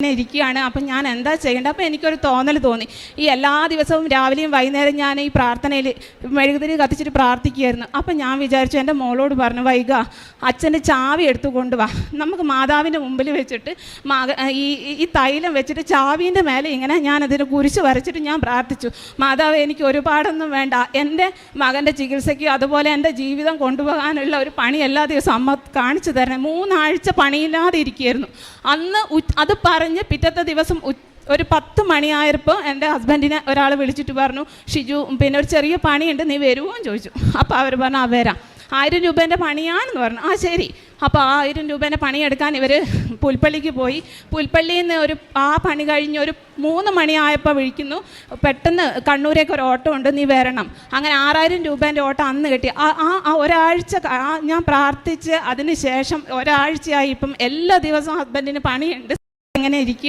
ഇരിക്കുകയാണ്. അപ്പം ഞാൻ എന്താ ചെയ്യേണ്ടത്? അപ്പോൾ എനിക്കൊരു തോന്നൽ തോന്നി. ഈ എല്ലാ ദിവസവും രാവിലെയും വൈകുന്നേരം ഞാൻ ഈ പ്രാർത്ഥനയിൽ മെഴുകുതിരി കത്തിച്ചിട്ട് പ്രാർത്ഥിക്കുകയായിരുന്നു. അപ്പം ഞാൻ വിചാരിച്ചു, എൻ്റെ മോളോട് പറഞ്ഞു, വൈക അച്ഛൻ്റെ ചാവി എടുത്തു കൊണ്ടുവാ, നമുക്ക് മാതാവിൻ്റെ മുമ്പിൽ വെച്ചിട്ട് ഈ തൈലം വെച്ചിട്ട് ചാവീൻ്റെ മേലെ ഇങ്ങനെ ഞാനതിന് കുരിശ് വരച്ചിട്ട് ഞാൻ പ്രാർത്ഥിച്ചു, മാതാവ് എനിക്ക് ഒരുപാടൊന്നും വേണ്ട, എൻ്റെ മകൻ്റെ ചികിത്സയ്ക്ക് അതുപോലെ എൻ്റെ ജീവിതം കൊണ്ടുപോകാനുള്ള ഒരു പണി എല്ലാ ദിവസവും അമ്മ കാണിച്ചു തരണം. 3 ആഴ്ച പണിയില്ലാതെ ഇരിക്കുകയായിരുന്നു. അന്ന് അത് പറഞ്ഞ് പിറ്റത്തെ ദിവസം ഒരു 10 മണിയായപ്പോൾ എൻ്റെ ഹസ്ബൻഡിനെ ഒരാൾ വിളിച്ചിട്ട് പറഞ്ഞു, ഷിജു പിന്നെ ഒരു ചെറിയ പണിയുണ്ട്, നീ വരുമോ എന്ന് ചോദിച്ചു. അപ്പോൾ അവർ പറഞ്ഞു, വരാം, 1000 രൂപേൻ്റെ പണിയാണെന്ന് പറഞ്ഞു. ശരി. അപ്പോൾ 1000 രൂപേൻ്റെ പണിയെടുക്കാൻ ഇവർ പുൽപ്പള്ളിക്ക് പോയി. പുൽപ്പള്ളിയിൽ നിന്ന് ആ പണി കഴിഞ്ഞ് ഒരു 3 മണിയായപ്പോൾ വിളിക്കുന്നു, പെട്ടെന്ന് കണ്ണൂരേക്ക് ഒരു ഓട്ടോ ഉണ്ട്, നീ വരണം. അങ്ങനെ 6000 രൂപേൻ്റെ ഓട്ടോ അന്ന് കിട്ടി. ഒരാഴ്ച ഞാൻ പ്രാർത്ഥിച്ച് അതിന് ശേഷം ഒരാഴ്ചയായി ഇപ്പം എല്ലാ ദിവസവും ഹസ്ബൻഡിന് പണിയുണ്ട്. ഇങ്ങനെ ഇരിക്കുക.